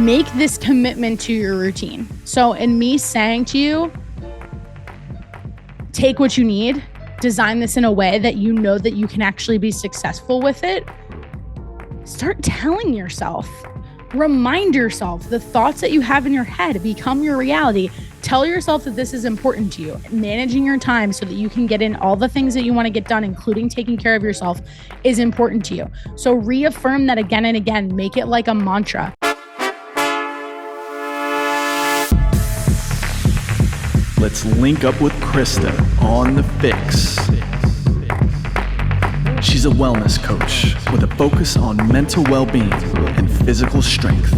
make this commitment to your routine. So in me saying to you, take what you need, design this in a way that you know that you can actually be successful with it. Start telling yourself, remind yourself the thoughts that you have in your head become your reality. Tell yourself that this is important to you. Managing your time so that you can get in all the things that you want to get done, including taking care of yourself, is important to you. So reaffirm that again and again. Make it like a mantra. Let's link up with Krysta on the Fix. She's a wellness coach with a focus on mental well-being and physical strength.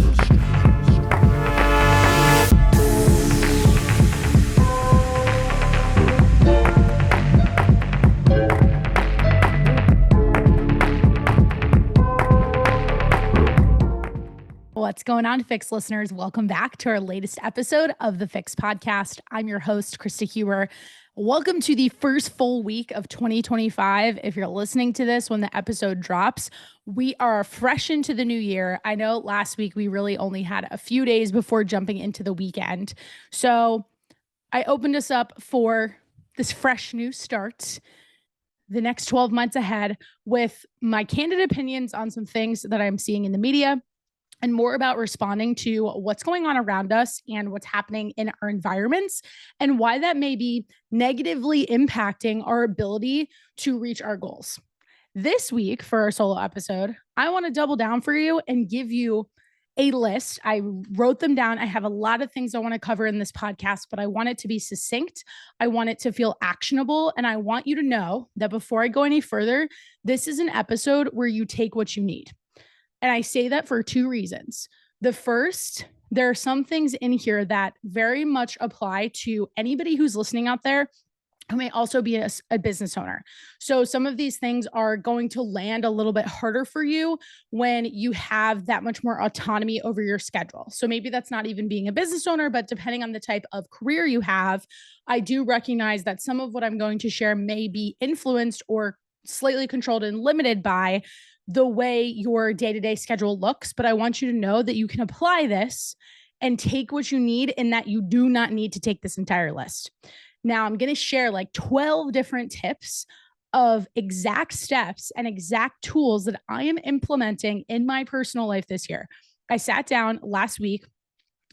What's going on, Fix listeners? Welcome back to our latest episode of the Fix podcast. I'm your host, Krysta Huber. Welcome to the first full week of 2025. If you're listening to this when the episode drops, we are fresh into the new year. I know last week we really only had a few days before jumping into the weekend. So I opened us up for this fresh new start, the next 12 months ahead, with my candid opinions on some things that I'm seeing in the media, and more about responding to what's going on around us and what's happening in our environments and why that may be negatively impacting our ability to reach our goals. This week, for our solo episode, I want to double down for you and give you a list. I wrote them down. I have a lot of things I want to cover in this podcast, but I want it to be succinct. I want it to feel actionable. And I want you to know that before I go any further, this is an episode where you take what you need. And I say that for two reasons. The first, there are some things in here that very much apply to anybody who's listening out there who may also be a business owner. So some of these things are going to land a little bit harder for you when you have that much more autonomy over your schedule. So maybe that's not even being a business owner, but depending on the type of career you have, I do recognize that some of what I'm going to share may be influenced or slightly controlled and limited by the way your day-to-day schedule looks. But I want you to know that you can apply this and take what you need, and that you do not need to take this entire list. Now, I'm going to share like 12 different tips of exact steps and exact tools that I am implementing in my personal life this year. I sat down last week,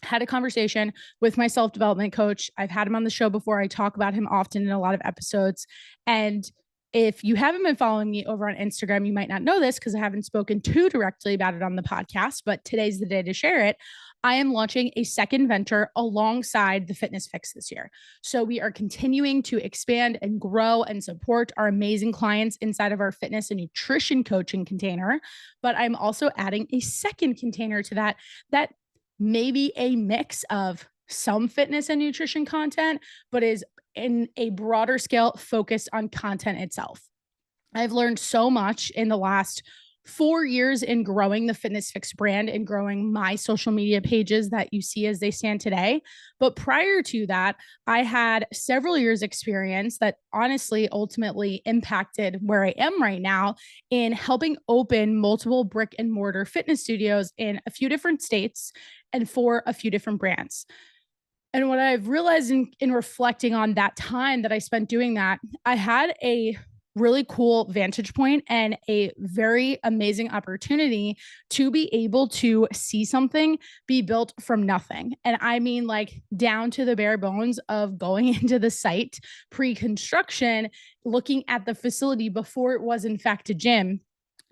had a conversation with my self-development coach. I've had him on the show before. I talk about him often in a lot of episodes. And if you haven't been following me over on Instagram, you might not know this because I haven't spoken too directly about it on the podcast, but today's the day to share it. I am launching a second venture alongside the Fitness Fyx this year. So we are continuing to expand and grow and support our amazing clients inside of our fitness and nutrition coaching container. But I'm also adding a second container to that may be a mix of some fitness and nutrition content, but is in a broader scale focused on content itself. I've learned so much in the last 4 years in growing the Fitness Fyx brand and growing my social media pages that you see as they stand today. But prior to that, I had several years experience that honestly ultimately impacted where I am right now in helping open multiple brick and mortar fitness studios in a few different states and for a few different brands. And what I've realized in reflecting on that time that I spent doing that, I had a really cool vantage point and a very amazing opportunity to be able to see something be built from nothing. And I mean, like down to the bare bones of going into the site pre-construction, looking at the facility before it was in fact a gym,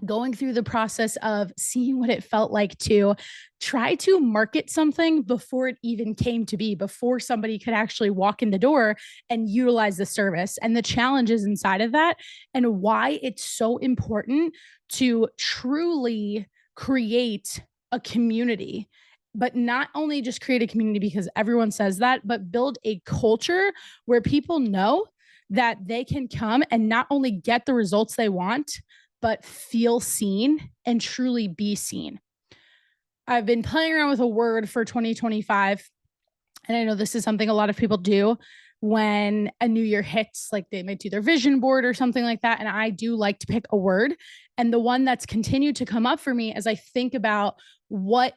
going through the process of seeing what it felt like to try to market something before it even came to be, before somebody could actually walk in the door and utilize the service, and the challenges inside of that, and why it's so important to truly create a community. But not only just create a community because everyone says that, but build a culture where people know that they can come and not only get the results they want, but feel seen and truly be seen. I've been playing around with a word for 2025, and I know this is something a lot of people do when a new year hits, like they might do their vision board or something like that. And I do like to pick a word. And the one that's continued to come up for me as I think about what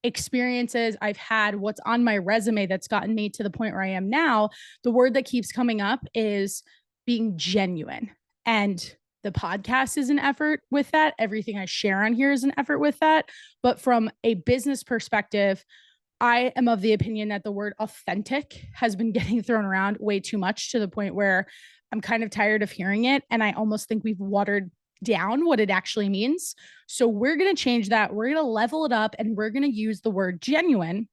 experiences I've had, what's on my resume that's gotten me to the point where I am now, the word that keeps coming up is being genuine. And the podcast is an effort with that. Everything I share on here is an effort with that. But from a business perspective, I am of the opinion that the word authentic has been getting thrown around way too much, to the point where I'm kind of tired of hearing it. And I almost think we've watered down what it actually means. So we're going to change that. We're going to level it up, and we're going to use the word genuine.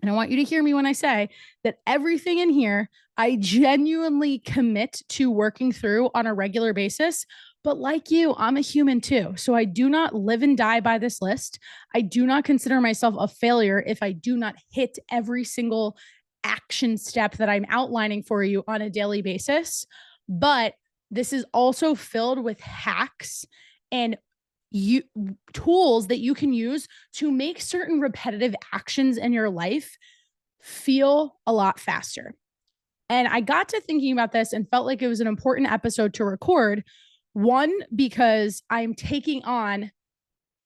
And I want you to hear me when I say that everything in here, I genuinely commit to working through on a regular basis. But like you, I'm a human too. So I do not live and die by this list. I do not consider myself a failure if I do not hit every single action step that I'm outlining for you on a daily basis. But this is also filled with hacks and tools that you can use to make certain repetitive actions in your life feel a lot faster. And I got to thinking about this and felt like it was an important episode to record. One, because I'm taking on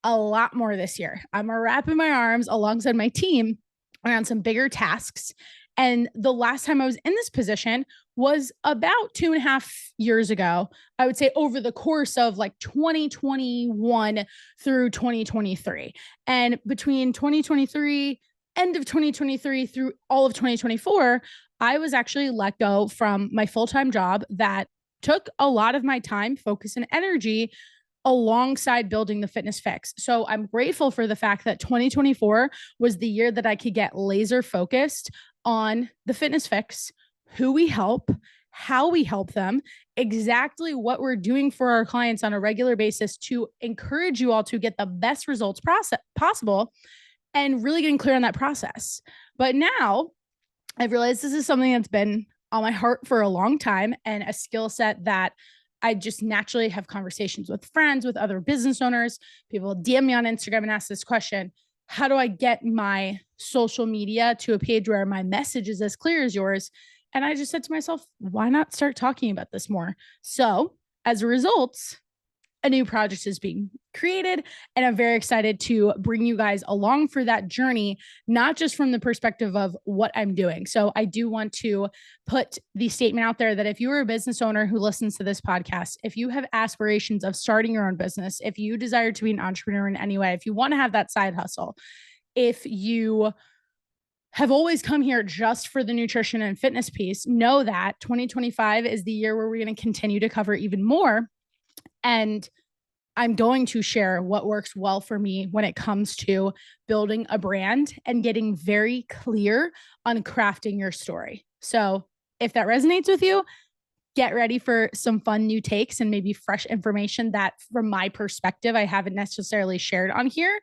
a lot more this year. I'm wrapping my arms alongside my team around some bigger tasks. And the last time I was in this position was about 2.5 years ago. I would say over the course of like 2021 through 2023. And between 2023, end of 2023 through all of 2024, I was actually let go from my full-time job that took a lot of my time, focus, and energy alongside building the Fitness Fyx. So I'm grateful for the fact that 2024 was the year that I could get laser focused on the Fitness Fyx, who we help, how we help them, exactly what we're doing for our clients on a regular basis to encourage you all to get the best results possible, and really getting clear on that process. But now I've realized this is something that's been on my heart for a long time, and a skill set that I just naturally have conversations with friends, with other business owners. People DM me on Instagram and ask this question: how do I get my social media to a page where my message is as clear as yours? And I just said to myself, why not start talking about this more? So as a result, a new project is being created, and I'm very excited to bring you guys along for that journey, not just from the perspective of what I'm doing. So I do want to put the statement out there that if you are a business owner who listens to this podcast, if you have aspirations of starting your own business, if you desire to be an entrepreneur in any way, if you want to have that side hustle, if you have always come here just for the nutrition and fitness piece, know that 2025 is the year where we're going to continue to cover even more. And I'm going to share what works well for me when it comes to building a brand and getting very clear on crafting your story. So if that resonates with you, get ready for some fun new takes and maybe fresh information that, from my perspective, I haven't necessarily shared on here,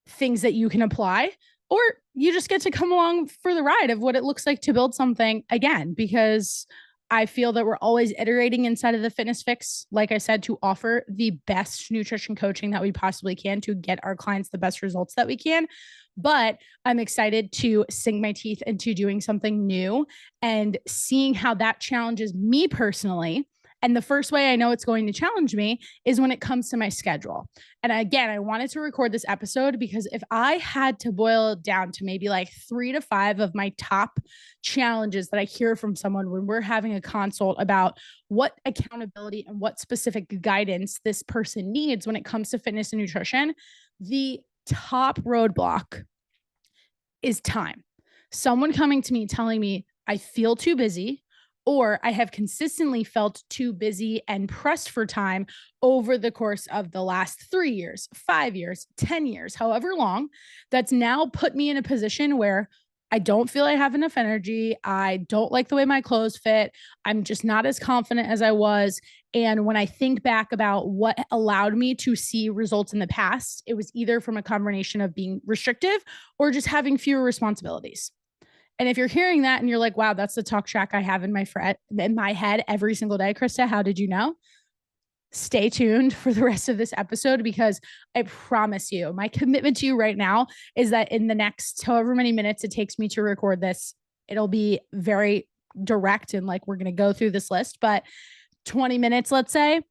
things that you can apply, or you just get to come along for the ride of what it looks like to build something again, because I feel that we're always iterating inside of the Fitness Fyx, like I said, to offer the best nutrition coaching that we possibly can to get our clients the best results that we can. But I'm excited to sink my teeth into doing something new and seeing how that challenges me personally. And the first way I know it's going to challenge me is when it comes to my schedule. And again, I wanted to record this episode because if I had to boil it down to maybe like 3 to 5 of my top challenges that I hear from someone when we're having a consult about what accountability and what specific guidance this person needs when it comes to fitness and nutrition, the top roadblock is time. Someone coming to me telling me I feel too busy, or I have consistently felt too busy and pressed for time over the course of the last 3 years, 5 years, 10 years, however long, that's now put me in a position where I don't feel I have enough energy. I don't like the way my clothes fit. I'm just not as confident as I was. And when I think back about what allowed me to see results in the past, it was either from a combination of being restrictive or just having fewer responsibilities. And if you're hearing that and you're like, wow, that's the talk track I have in my head every single day, Krysta, how did you know? Stay tuned for the rest of this episode, because I promise you, my commitment to you right now is that in the next however many minutes it takes me to record this, it'll be very direct and like, we're going to go through this list, but 20 minutes, let's say,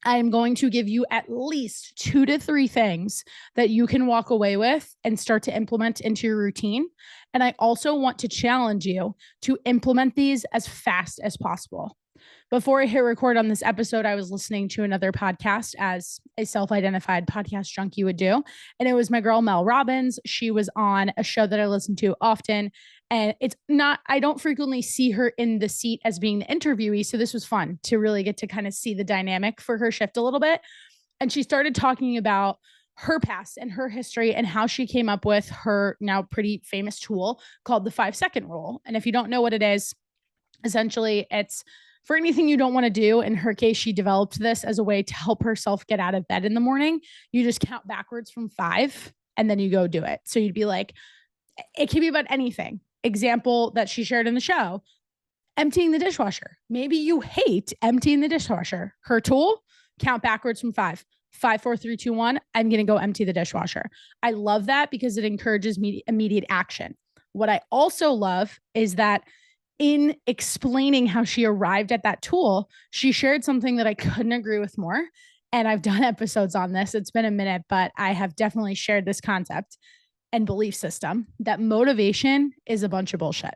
I'm going to give you at least 2 to 3 things that you can walk away with and start to implement into your routine. And I also want to challenge you to implement these as fast as possible. Before I hit record on this episode, I was listening to another podcast, as a self-identified podcast junkie would do. And it was my girl, Mel Robbins. She was on a show that I listen to often. And I don't frequently see her in the seat as being the interviewee. So this was fun to really get to kind of see the dynamic for her shift a little bit. And she started talking about her past and her history and how she came up with her now pretty famous tool called the 5-second rule. And if you don't know what it is, essentially it's for anything you don't want to do. In her case, she developed this as a way to help herself get out of bed in the morning. You just count backwards from 5 and then you go do it. So you'd be like, it can be about anything. Example that she shared in the show, emptying the dishwasher. Maybe you hate emptying the dishwasher. Her tool, count backwards from 5. 5, 4, 3, 2, 1. I'm going to go empty the dishwasher. I love that because it encourages me immediate action. What I also love is that in explaining how she arrived at that tool, she shared something that I couldn't agree with more. And I've done episodes on this. It's been a minute, but I have definitely shared this concept and belief system that motivation is a bunch of bullshit,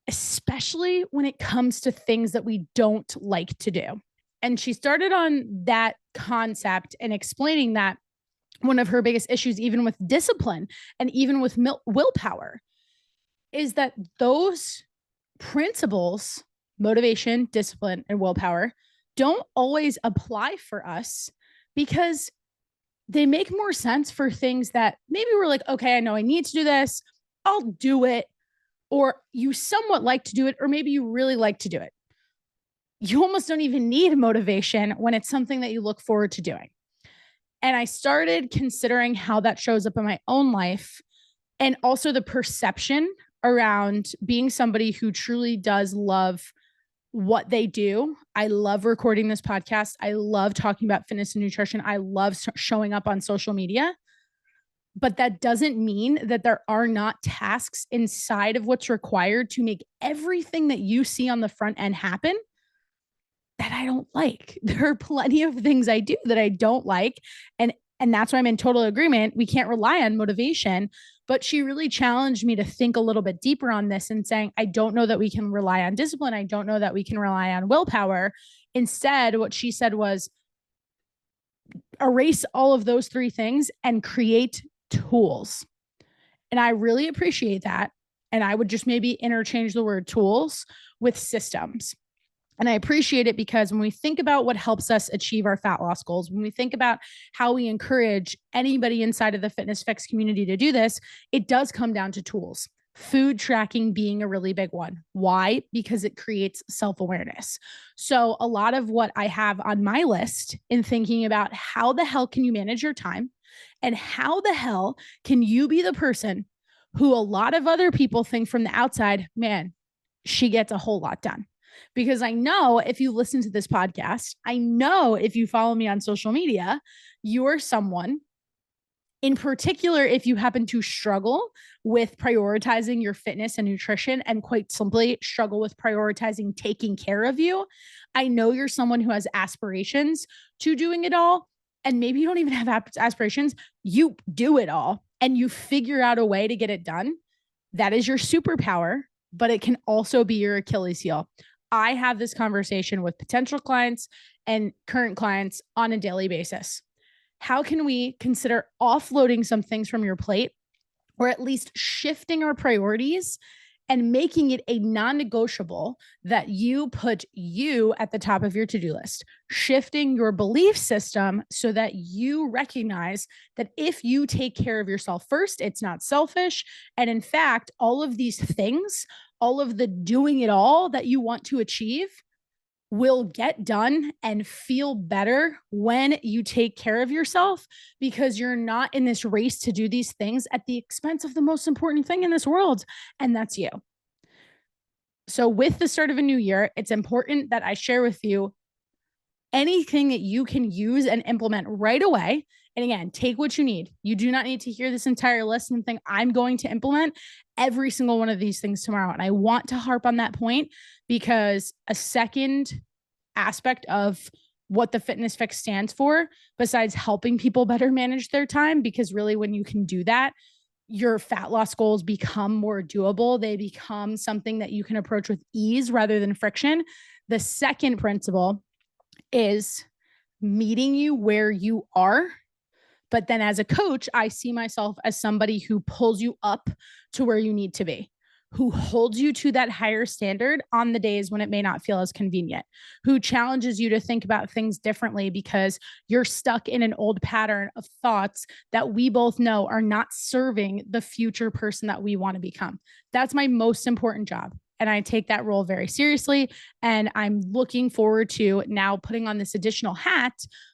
especially when it comes to things that we don't like to do. And she started on that concept and explaining that one of her biggest issues, even with discipline and even with willpower, is that those principles, motivation, discipline, and willpower, don't always apply for us because they make more sense for things that maybe we're like, okay, I know I need to do this. I'll do it. Or you somewhat like to do it, or maybe you really like to do it. You almost don't even need motivation when it's something that you look forward to doing. And I started considering how that shows up in my own life and also the perception around being somebody who truly does love what they do. I love recording this podcast. I love talking about fitness and nutrition. I love showing up on social media. But that doesn't mean that there are not tasks inside of what's required to make everything that you see on the front end happen that I don't like. There are plenty of things I do that I don't like. And that's why I'm in total agreement. We can't rely on motivation. But she really challenged me to think a little bit deeper on this and saying, I don't know that we can rely on discipline. I don't know that we can rely on willpower. Instead, what she said was erase all of those 3 things and create tools. And I really appreciate that. And I would just maybe interchange the word tools with systems. And I appreciate it because when we think about what helps us achieve our fat loss goals, when we think about how we encourage anybody inside of the Fitness Fyx community to do this, it does come down to tools. Food tracking being a really big one. Why? Because it creates self-awareness. So a lot of what I have on my list in thinking about how the hell can you manage your time and how the hell can you be the person who a lot of other people think from the outside, man, she gets a whole lot done. Because I know if you listen to this podcast, I know if you follow me on social media, you're someone, in particular, if you happen to struggle with prioritizing your fitness and nutrition and quite simply struggle with prioritizing taking care of you, I know you're someone who has aspirations to doing it all. And maybe you don't even have aspirations. You do it all and you figure out a way to get it done. That is your superpower, but it can also be your Achilles heel. I have this conversation with potential clients and current clients on a daily basis. How can we consider offloading some things from your plate, or at least shifting our priorities and making it a non-negotiable that you put you at the top of your to-do list, shifting your belief system so that you recognize that if you take care of yourself first, it's not selfish. And in fact, all of these things, all of the doing it all that you want to achieve will get done and feel better when you take care of yourself, because you're not in this race to do these things at the expense of the most important thing in this world, and that's you. So with the start of a new year, it's important that I share with you anything that you can use and implement right away. And again, take what you need. You do not need to hear this entire list and think, I'm going to implement every single one of these things tomorrow. And I want to harp on that point because a second aspect of what the Fitness Fyx stands for, besides helping people better manage their time. Because really, when you can do that, your fat loss goals become more doable. They become something that you can approach with ease rather than friction. The second principle is meeting you where you are. But then as a coach, I see myself as somebody who pulls you up to where you need to be, who holds you to that higher standard on the days when it may not feel as convenient, who challenges you to think about things differently because you're stuck in an old pattern of thoughts that we both know are not serving the future person that we want to become. That's my most important job. And I take that role very seriously. And I'm looking forward to now putting on this additional hat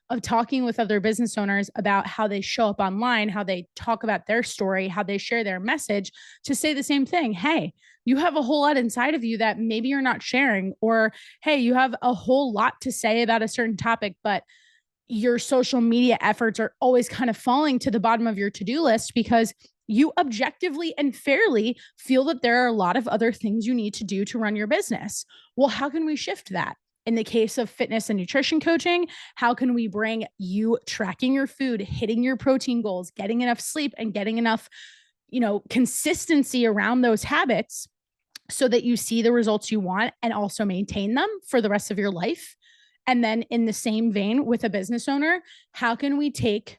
of talking with other business owners about how they show up online, how they talk about their story, how they share their message, to say the same thing. Hey, you have a whole lot inside of you that maybe you're not sharing, or hey, you have a whole lot to say about a certain topic, but your social media efforts are always kind of falling to the bottom of your to-do list because you objectively and fairly feel that there are a lot of other things you need to do to run your business. Well, how can we shift that? In the case of fitness and nutrition coaching, how can we bring you tracking your food, hitting your protein goals, getting enough sleep, and getting enough, consistency around those habits so that you see the results you want and also maintain them for the rest of your life? And then in the same vein with a business owner, how can we take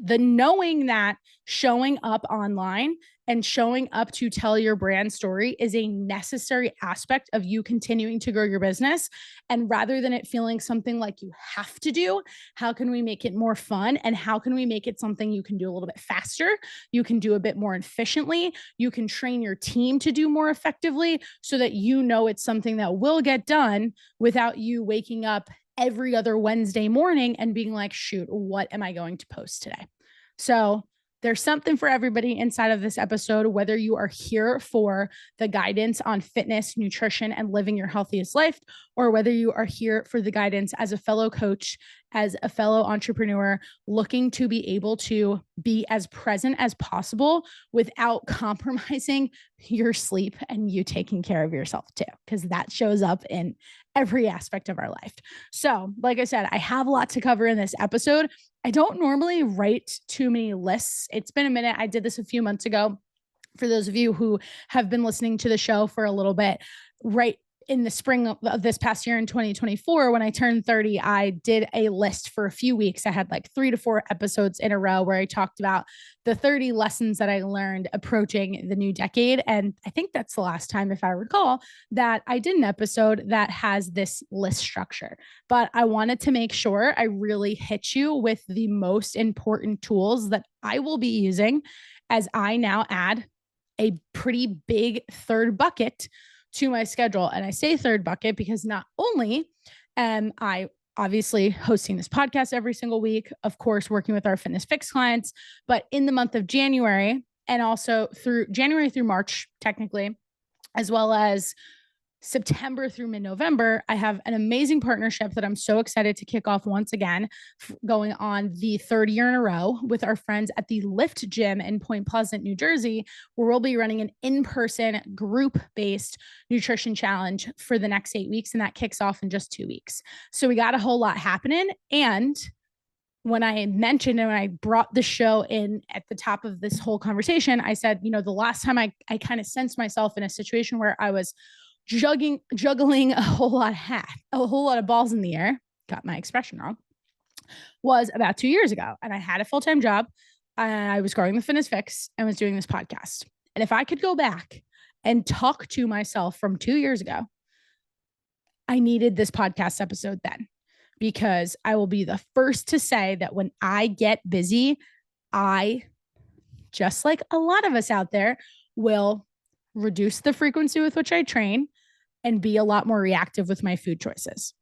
the knowing that showing up online and showing up to tell your brand story is a necessary aspect of you continuing to grow your business. And rather than it feeling something like you have to do, how can we make it more fun? And how can we make it something you can do a little bit faster? You can do a bit more efficiently. You can train your team to do more effectively so that it's something that will get done without you waking up every other Wednesday morning and being like, shoot, what am I going to post today? So there's something for everybody inside of this episode, whether you are here for the guidance on fitness, nutrition, and living your healthiest life, or whether you are here for the guidance as a fellow coach, as a fellow entrepreneur, looking to be able to be as present as possible without compromising your sleep and you taking care of yourself too, because that shows up in every aspect of our life. So, like I said, I have a lot to cover in this episode. I don't normally write too many lists. It's been a minute. I did this a few months ago. For those of you who have been listening to the show for a little bit, right in the spring of this past year in 2024, when I turned 30, I did a list for a few weeks. I had like 3 to 4 episodes in a row where I talked about the 30 lessons that I learned approaching the new decade. And I think that's the last time, if I recall, that I did an episode that has this list structure. But I wanted to make sure I really hit you with the most important tools that I will be using as I now add a pretty big third bucket to my schedule. And I say third bucket because not only am I obviously hosting this podcast every single week, of course, working with our Fitness Fyx clients, but in the month of January and also through January through March, technically, as well as September through mid-November, I have an amazing partnership that I'm so excited to kick off once again, going on the third year in a row with our friends at the Lift Gym in Point Pleasant, New Jersey, where we'll be running an in-person group-based nutrition challenge for the next 8 weeks. And that kicks off in just 2 weeks. So we got a whole lot happening. And when I mentioned and when I brought the show in at the top of this whole conversation, I said, the last time I kind of sensed myself in a situation where I was juggling a whole lot of balls in the air, got my expression wrong, was about 2 years ago. And I had a full-time job. I was growing the Fitness Fyx and was doing this podcast. And if I could go back and talk to myself from 2 years ago, I needed this podcast episode then, because I will be the first to say that when I get busy, I, just like a lot of us out there, will reduce the frequency with which I train and be a lot more reactive with my food choices.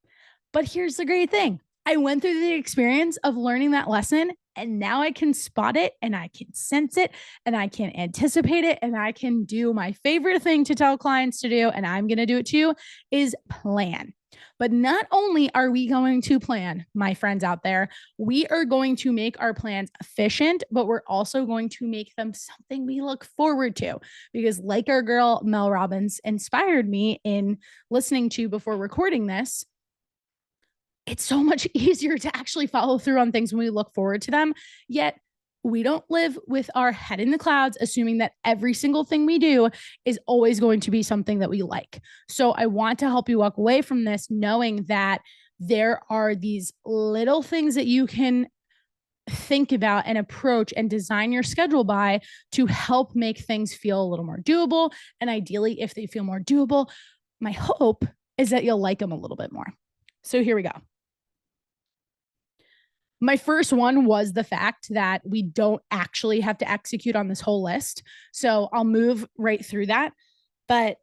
But here's the great thing. I went through the experience of learning that lesson, and now I can spot it and I can sense it and I can anticipate it and I can do my favorite thing to tell clients to do, and I'm going to do it too, is plan. But not only are we going to plan, my friends out there, we are going to make our plans efficient, but we're also going to make them something we look forward to. Because like our girl Mel Robbins inspired me in listening to before recording this, it's so much easier to actually follow through on things when we look forward to them. Yet we don't live with our head in the clouds, assuming that every single thing we do is always going to be something that we like. So I want to help you walk away from this knowing that there are these little things that you can think about and approach and design your schedule by to help make things feel a little more doable. And ideally, if they feel more doable, my hope is that you'll like them a little bit more. So here we go. My first one was the fact that we don't actually have to execute on this whole list. So I'll move right through that. But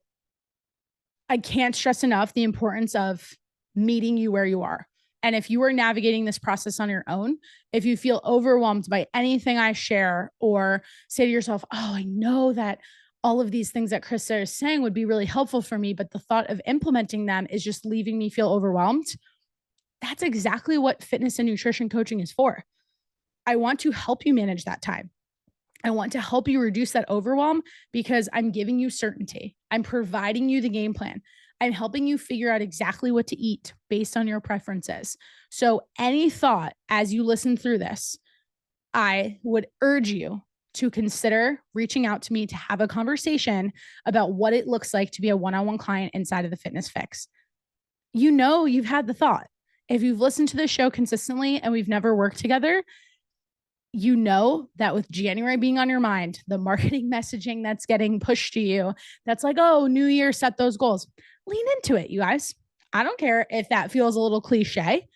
I can't stress enough the importance of meeting you where you are. And if you are navigating this process on your own, if you feel overwhelmed by anything I share, or say to yourself, oh, I know that all of these things that Krysta is saying would be really helpful for me, but the thought of implementing them is just leaving me feel overwhelmed. That's exactly what fitness and nutrition coaching is for. I want to help you manage that time. I want to help you reduce that overwhelm because I'm giving you certainty. I'm providing you the game plan. I'm helping you figure out exactly what to eat based on your preferences. So any thought as you listen through this, I would urge you to consider reaching out to me to have a conversation about what it looks like to be a one-on-one client inside of the Fitness Fyx. You know, you've had the thought. If you've listened to this show consistently and we've never worked together, you know that with January being on your mind, the marketing messaging that's getting pushed to you, that's like, oh, new year, set those goals. Lean into it, you guys. I don't care if that feels a little cliche.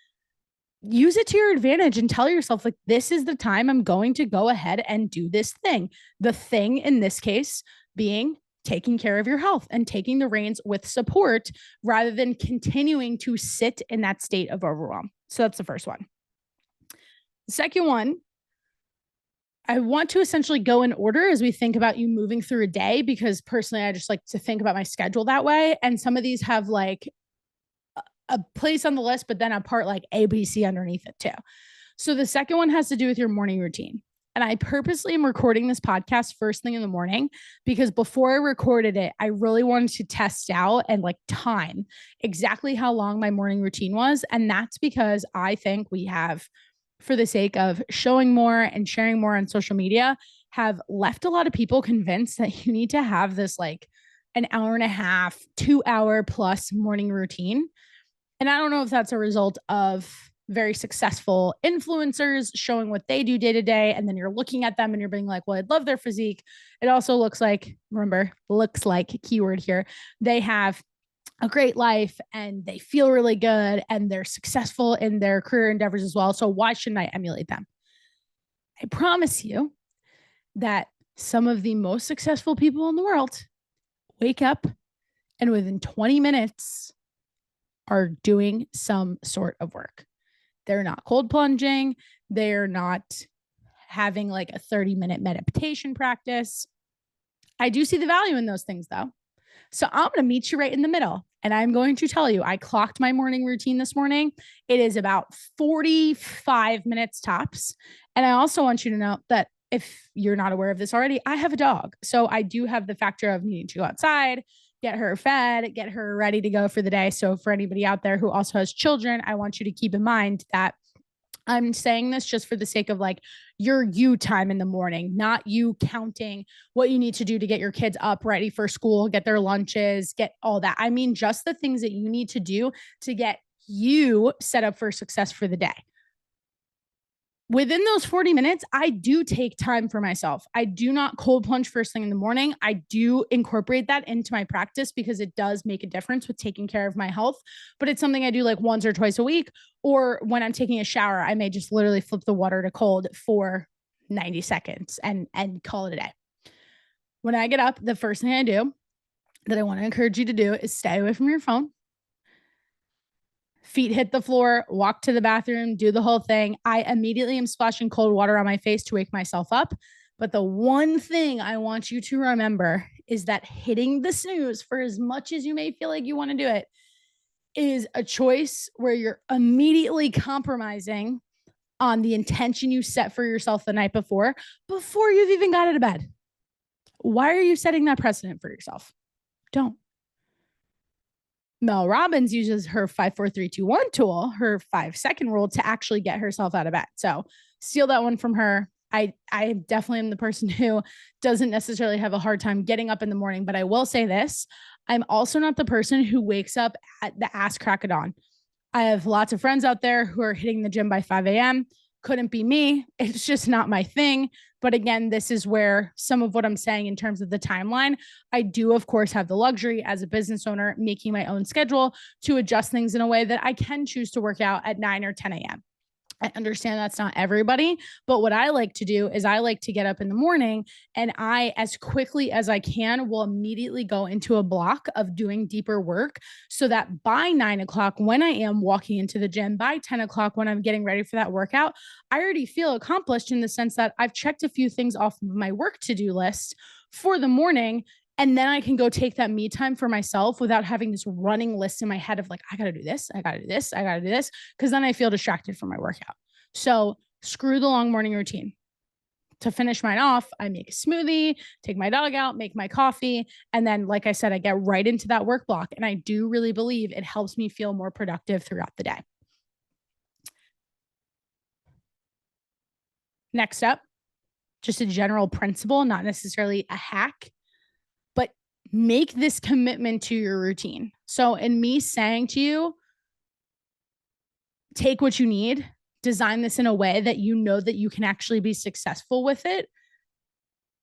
Use it to your advantage and tell yourself, like, this is the time I'm going to go ahead and do this thing. The thing in this case being taking care of your health and taking the reins with support rather than continuing to sit in that state of overwhelm. So that's the first one. The second one, I want to essentially go in order as we think about you moving through a day, because personally, I just like to think about my schedule that way. And some of these have like a place on the list, but then a part like A, B, C underneath it too. So the second one has to do with your morning routine. And I purposely am recording this podcast first thing in the morning because before I recorded it, I really wanted to test out and like time exactly how long my morning routine was. And that's because I think we have, for the sake of showing more and sharing more on social media, have left a lot of people convinced that you need to have this like an hour and a half, 2 hour plus morning routine. And I don't know if that's a result of very successful influencers showing what they do day to day. And then you're looking at them and you're being like, well, I'd love their physique. It also looks like, remember, looks like keyword here. They have a great life and they feel really good and they're successful in their career endeavors as well. So why shouldn't I emulate them? I promise you that some of the most successful people in the world wake up and within 20 minutes are doing some sort of work. They're not cold plunging. They're not having like a 30-minute meditation practice. I do see the value in those things though. So I'm going to meet you right in the middle. And I'm going to tell you, I clocked my morning routine this morning. It is about 45 minutes tops. And I also want you to know that if you're not aware of this already, I have a dog. So I do have the factor of needing to go outside, get her fed, get her ready to go for the day. So for anybody out there who also has children, I want you to keep in mind that I'm saying this just for the sake of like your you time in the morning, not you counting what you need to do to get your kids up ready for school, get their lunches, get all that. I mean, just the things that you need to do to get you set up for success for the day. Within those 40 minutes, I do take time for myself. I do not cold plunge first thing in the morning. I do incorporate that into my practice because it does make a difference with taking care of my health. But it's something I do like once or twice a week. Or when I'm taking a shower, I may just literally flip the water to cold for 90 seconds and call it a day. When I get up, the first thing I do that I want to encourage you to do is stay away from your phone. Feet hit the floor, walk to the bathroom, do the whole thing. I immediately am splashing cold water on my face to wake myself up. But the one thing I want you to remember is that hitting the snooze, for as much as you may feel like you want to do it, is a choice where you're immediately compromising on the intention you set for yourself the night before you've even got out of bed. Why are you setting that precedent for yourself? Don't. Mel Robbins uses her 5 4 3 2 1 tool, her 5 second rule, to actually get herself out of bed. So steal that one from her. I definitely am the person who doesn't necessarily have a hard time getting up in the morning, but I will say this. I'm also not the person who wakes up at the ass crack of dawn. I have lots of friends out there who are hitting the gym by 5 a.m. Couldn't be me. It's just not my thing. But again, this is where some of what I'm saying in terms of the timeline, I do, of course, have the luxury as a business owner making my own schedule to adjust things in a way that I can choose to work out at 9 or 10 a.m. I understand that's not everybody, but what I like to do is I like to get up in the morning and I, as quickly as I can, will immediately go into a block of doing deeper work so that by 9 o'clock, when I am walking into the gym, by 10 o'clock, when I'm getting ready for that workout, I already feel accomplished in the sense that I've checked a few things off of my work to-do list for the morning. And then I can go take that me time for myself without having this running list in my head of like, I got to do this, I got to do this, I got to do this, because then I feel distracted from my workout. So screw the long morning routine. To finish mine off, I make a smoothie, take my dog out, make my coffee. And then, like I said, I get right into that work block. And I do really believe it helps me feel more productive throughout the day. Next up, just a general principle, not necessarily a hack, but make this commitment to your routine. So in me saying to you, take what you need, design this in a way that you know that you can actually be successful with it,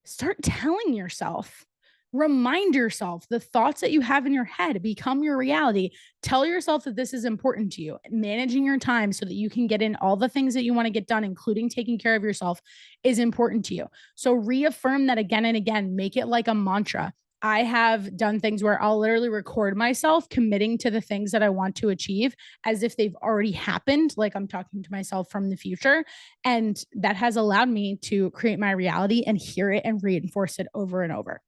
start telling yourself, remind yourself the thoughts that you have in your head become your reality. Tell yourself that this is important to you. Managing your time so that you can get in all the things that you want to get done, including taking care of yourself, is important to you. So reaffirm that again and again. Make it like a mantra. I have done things where I'll literally record myself committing to the things that I want to achieve as if they've already happened, like I'm talking to myself from the future. And that has allowed me to create my reality and hear it and reinforce it over and over.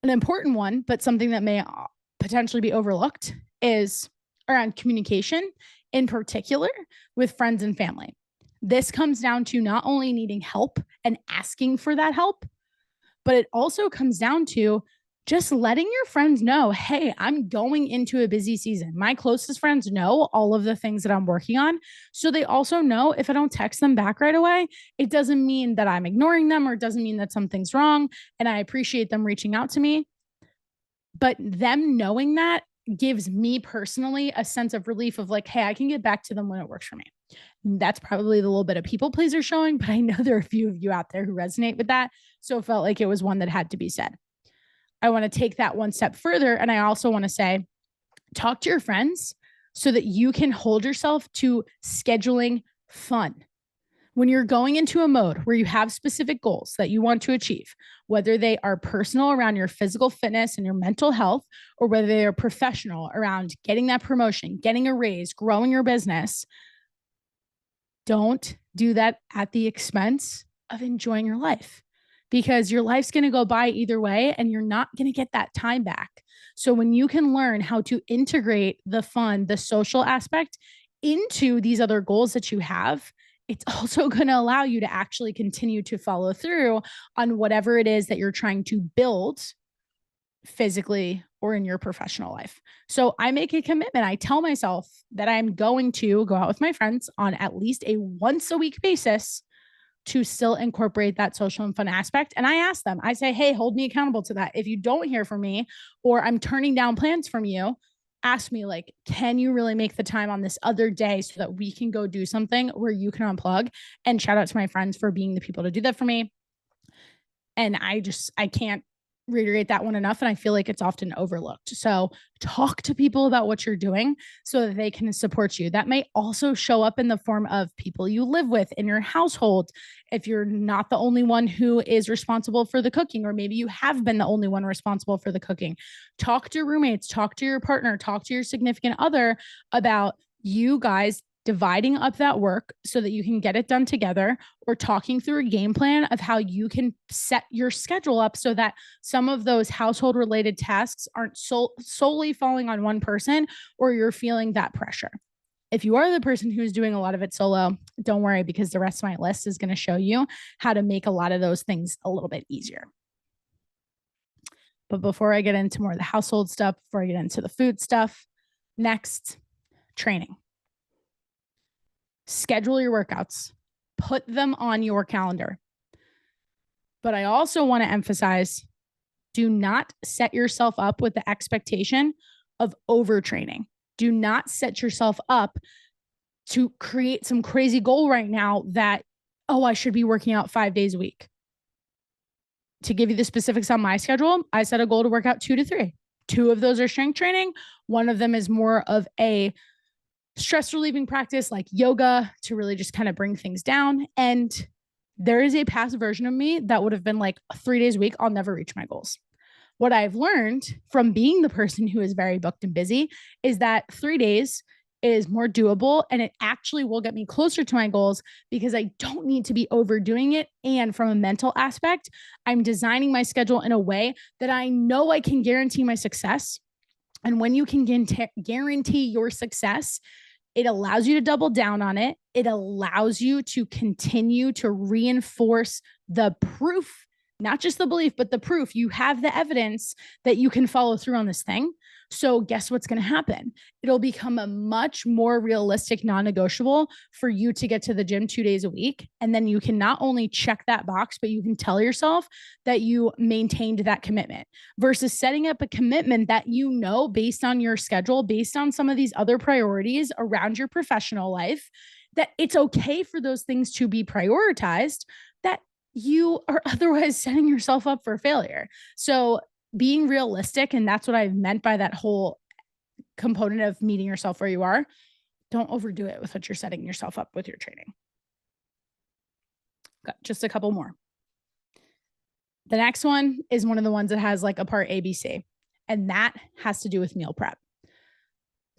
An important one, but something that may potentially be overlooked, is around communication, in particular with friends and family. This comes down to not only needing help and asking for that help, but it also comes down to just letting your friends know, hey, I'm going into a busy season. My closest friends know all of the things that I'm working on. So they also know if I don't text them back right away, it doesn't mean that I'm ignoring them or it doesn't mean that something's wrong. And I appreciate them reaching out to me. But them knowing that gives me personally a sense of relief of like, hey, I can get back to them when it works for me. That's probably the little bit of people pleaser showing, but I know there are a few of you out there who resonate with that. So it felt like it was one that had to be said. I want to take that one step further. And I also want to say, talk to your friends so that you can hold yourself to scheduling fun. When you're going into a mode where you have specific goals that you want to achieve, whether they are personal around your physical fitness and your mental health, or whether they are professional around getting that promotion, getting a raise, growing your business, don't do that at the expense of enjoying your life, because your life's going to go by either way and you're not going to get that time back. So when you can learn how to integrate the fun, the social aspect into these other goals that you have, it's also going to allow you to actually continue to follow through on whatever it is that you're trying to build physically or in your professional life. So I make a commitment. I tell myself that I'm going to go out with my friends on at least a once a week basis to still incorporate that social and fun aspect. And I ask them, I say, hey, hold me accountable to that. If you don't hear from me or I'm turning down plans from you, ask me like, can you really make the time on this other day so that we can go do something where you can unplug? And shout out to my friends for being the people to do that for me. And I can't reiterate that one enough. And I feel like it's often overlooked. So talk to people about what you're doing so that they can support you. That may also show up in the form of people you live with in your household. If you're not the only one who is responsible for the cooking, or maybe you have been the only one responsible for the cooking, talk to your roommates, talk to your partner, talk to your significant other about you guys dividing up that work so that you can get it done together, or talking through a game plan of how you can set your schedule up so that some of those household related tasks aren't solely falling on one person, or you're feeling that pressure. If you are the person who's doing a lot of it solo, don't worry, because the rest of my list is going to show you how to make a lot of those things a little bit easier. But before I get into more of the household stuff, before I get into the food stuff, next, training. Schedule your workouts, put them on your calendar. But I also want to emphasize, do not set yourself up with the expectation of overtraining. Do not set yourself up to create some crazy goal right now that, oh, I should be working out 5 days a week. To give you the specifics on my schedule, I set a goal to work out 2 to 3. 2 of those are strength training. One of them is more of a stress relieving practice like yoga to really just kind of bring things down. And there is a past version of me that would have been like 3 days a week. I'll never reach my goals. What I've learned from being the person who is very booked and busy is that 3 days is more doable, and it actually will get me closer to my goals because I don't need to be overdoing it. And from a mental aspect, I'm designing my schedule in a way that I know I can guarantee my success. And when you can guarantee your success, it allows you to double down on it. It allows you to continue to reinforce the proof, not just the belief, but the proof. You have the evidence that you can follow through on this thing. So guess what's going to happen? It'll become a much more realistic non-negotiable for you to get to the gym 2 days a week. And then you can not only check that box, but you can tell yourself that you maintained that commitment versus setting up a commitment that you know based on your schedule, based on some of these other priorities around your professional life, that it's okay for those things to be prioritized, that you are otherwise setting yourself up for failure. So being realistic, and that's what I've meant by that whole component of meeting yourself where you are. Don't overdo it with what you're setting yourself up with your training. Got just a couple more. The next one is one of the ones that has like a part ABC, and that has to do with meal prep.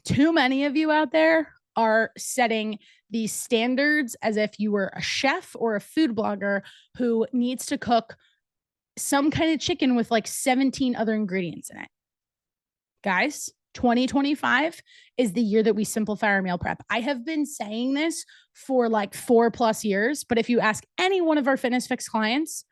Too many of you out there are setting these standards as if you were a chef or a food blogger who needs to cook some kind of chicken with like 17 other ingredients in it. Guys, 2025 is the year that we simplify our meal prep. I have been saying this for like 4+ years, but if you ask any one of our Fitness Fyx clients,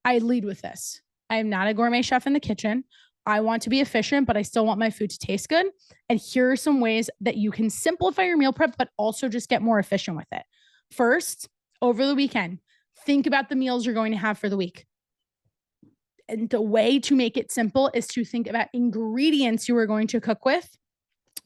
I lead with this. I am not a gourmet chef in the kitchen. I want to be efficient, but I still want my food to taste good. And here are some ways that you can simplify your meal prep, but also just get more efficient with it. First, over the weekend, think about the meals you're going to have for the week. And the way to make it simple is to think about ingredients you are going to cook with,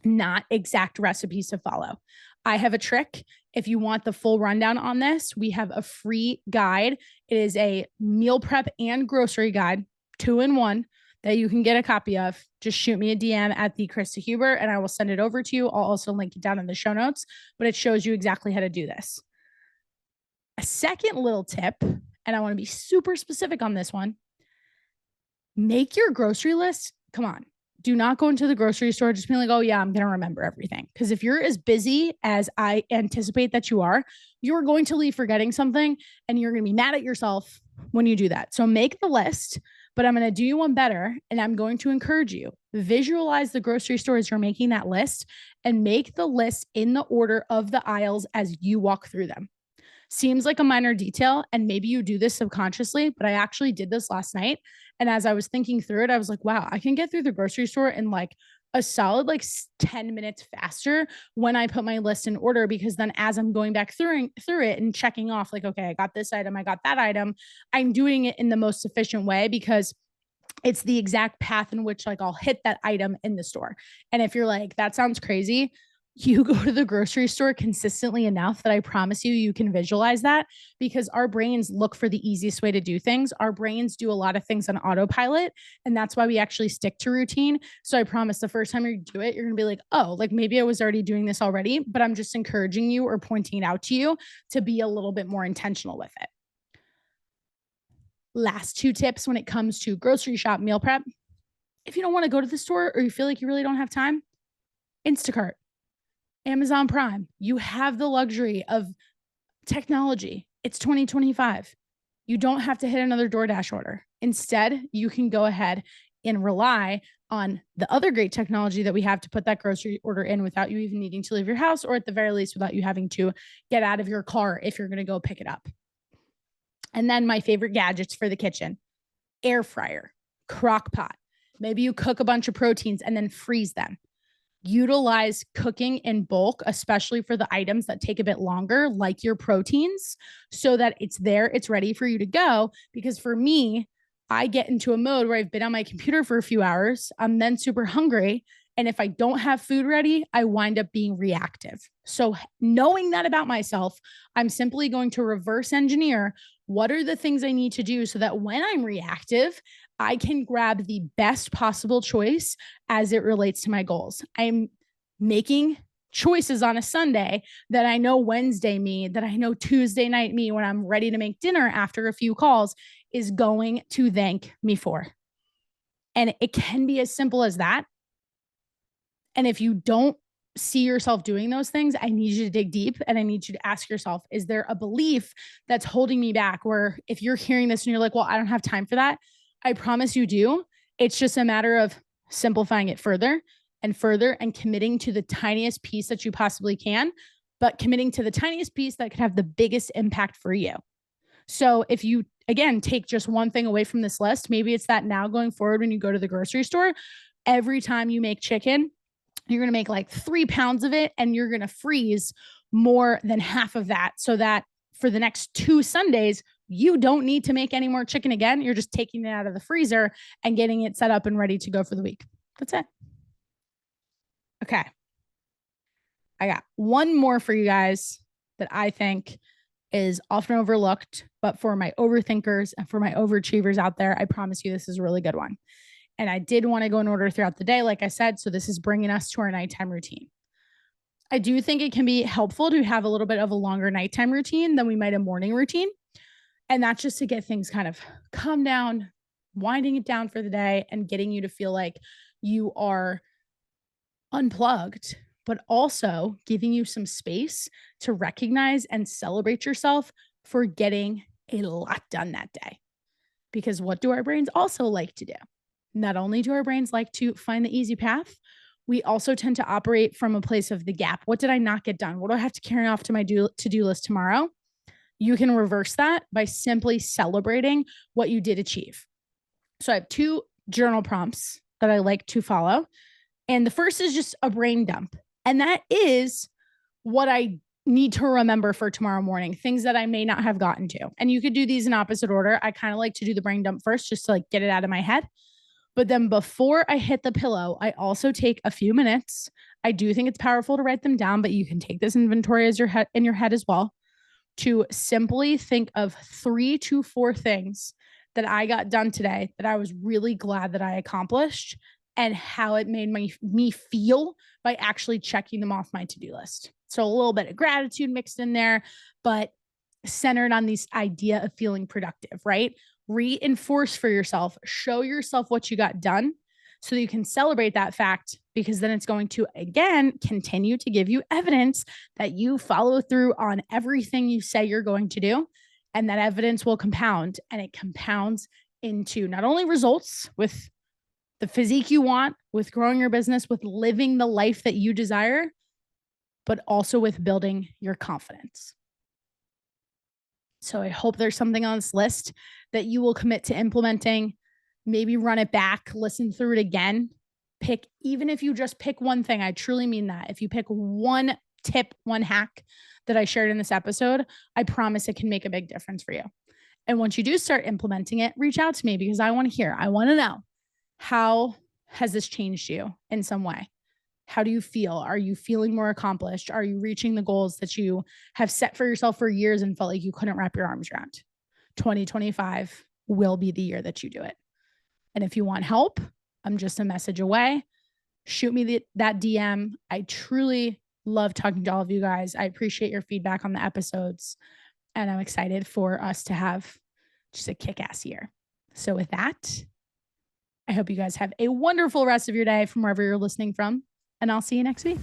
not exact recipes to follow. I have a trick. If you want the full rundown on this, we have a free guide. It is a meal prep and grocery guide, 2-in-1, that you can get a copy of. Just shoot me a DM at the Krysta Huber and I will send it over to you. I'll also link it down in the show notes, but it shows you exactly how to do this. A second little tip, and I want to be super specific on this one. Make your grocery list. Come on. Do not go into the grocery store just being like, oh yeah, I'm going to remember everything. Because if you're as busy as I anticipate that you're going to leave forgetting something and you're going to be mad at yourself when you do that. So make the list, but I'm going to do you one better. And I'm going to encourage you, visualize the grocery stores you're making that list and make the list in the order of the aisles as you walk through them. Seems like a minor detail, and maybe you do this subconsciously, but I actually did this last night. And as I was thinking through it, I was like, wow, I can get through the grocery store in like a solid like 10 minutes faster when I put my list in order, because then as I'm going back through it and checking off like, okay, I got this item, I got that item, I'm doing it in the most efficient way because it's the exact path in which like I'll hit that item in the store. And if you're like, that sounds crazy, you go to the grocery store consistently enough that I promise you can visualize that, because our brains look for the easiest way to do things. Our brains do a lot of things on autopilot, and that's why we actually stick to routine. So I promise the first time you do it, you're going to be like, oh, like maybe I was already doing this already, but I'm just encouraging you or pointing it out to you to be a little bit more intentional with it. Last 2 tips when it comes to grocery shop meal prep. If you don't want to go to the store or you feel like you really don't have time, Instacart, Amazon Prime, you have the luxury of technology. It's 2025. You don't have to hit another DoorDash order. Instead, you can go ahead and rely on the other great technology that we have to put that grocery order in without you even needing to leave your house, or at the very least, without you having to get out of your car if you're going to go pick it up. And then my favorite gadgets for the kitchen: air fryer, crock pot, Maybe you cook a bunch of proteins and then freeze them. Utilize cooking in bulk, especially for the items that take a bit longer, like your proteins, so that it's there, it's ready for you to go. Because for me, I get into a mode where I've been on my computer for a few hours. I'm then super hungry. And if I don't have food ready, I wind up being reactive. So knowing that about myself, I'm simply going to reverse engineer what are the things I need to do so that when I'm reactive, I can grab the best possible choice as it relates to my goals. I'm making choices on a Sunday that I know Wednesday me, that I know Tuesday night me, when I'm ready to make dinner after a few calls, is going to thank me for. And it can be as simple as that. And if you don't see yourself doing those things, I need you to dig deep and I need you to ask yourself, is there a belief that's holding me back? Where if you're hearing this and you're like, well, I don't have time for that, I promise you do. It's just a matter of simplifying it further and further and committing to the tiniest piece that you possibly can, but committing to the tiniest piece that could have the biggest impact for you. So if you, again, take just one thing away from this list, maybe it's that now going forward, when you go to the grocery store, every time you make chicken, you're going to make like 3 pounds of it and you're going to freeze more than half of that, so that for the next 2 Sundays, you don't need to make any more chicken again. You're just taking it out of the freezer and getting it set up and ready to go for the week. That's it. Okay. I got one more for you guys that I think is often overlooked, but for my overthinkers and for my overachievers out there, I promise you this is a really good one. And I did want to go in order throughout the day, like I said. So this is bringing us to our nighttime routine. I do think it can be helpful to have a little bit of a longer nighttime routine than we might a morning routine. And that's just to get things kind of calm down, winding it down for the day and getting you to feel like you are unplugged, but also giving you some space to recognize and celebrate yourself for getting a lot done that day. Because what do our brains also like to do? Not only do our brains like to find the easy path, we also tend to operate from a place of the gap. What did I not get done? What do I have to carry off to my to-do list tomorrow? You can reverse that by simply celebrating what you did achieve. So I have 2 journal prompts that I like to follow. And the first is just a brain dump. And that is what I need to remember for tomorrow morning, things that I may not have gotten to. And you could do these in opposite order. I kind of like to do the brain dump first, just to like get it out of my head. But then before I hit the pillow, I also take a few minutes. I do think it's powerful to write them down, but you can take this inventory as in your head as well, to simply think of 3 to 4 things that I got done today that I was really glad that I accomplished, and how it made me feel by actually checking them off my to-do list. So a little bit of gratitude mixed in there, but centered on this idea of feeling productive, right? Reinforce for yourself, show yourself what you got done so that you can celebrate that fact, because then it's going to, again, continue to give you evidence that you follow through on everything you say you're going to do. And that evidence will compound, and it compounds into not only results with the physique you want, with growing your business, with living the life that you desire, but also with building your confidence. So I hope there's something on this list that you will commit to implementing. Maybe run it back, listen through it again. Even if you just pick one thing, I truly mean that. If you pick one tip, one hack that I shared in this episode, I promise it can make a big difference for you. And once you do start implementing it, reach out to me, because I want to hear. I want to know, how has this changed you in some way? How do you feel? Are you feeling more accomplished? Are you reaching the goals that you have set for yourself for years and felt like you couldn't wrap your arms around? 2025 will be the year that you do it. And if you want help, I'm just a message away. Shoot me that DM. I truly love talking to all of you guys. I appreciate your feedback on the episodes, and I'm excited for us to have just a kick-ass year. So with that, I hope you guys have a wonderful rest of your day from wherever you're listening from, and I'll see you next week.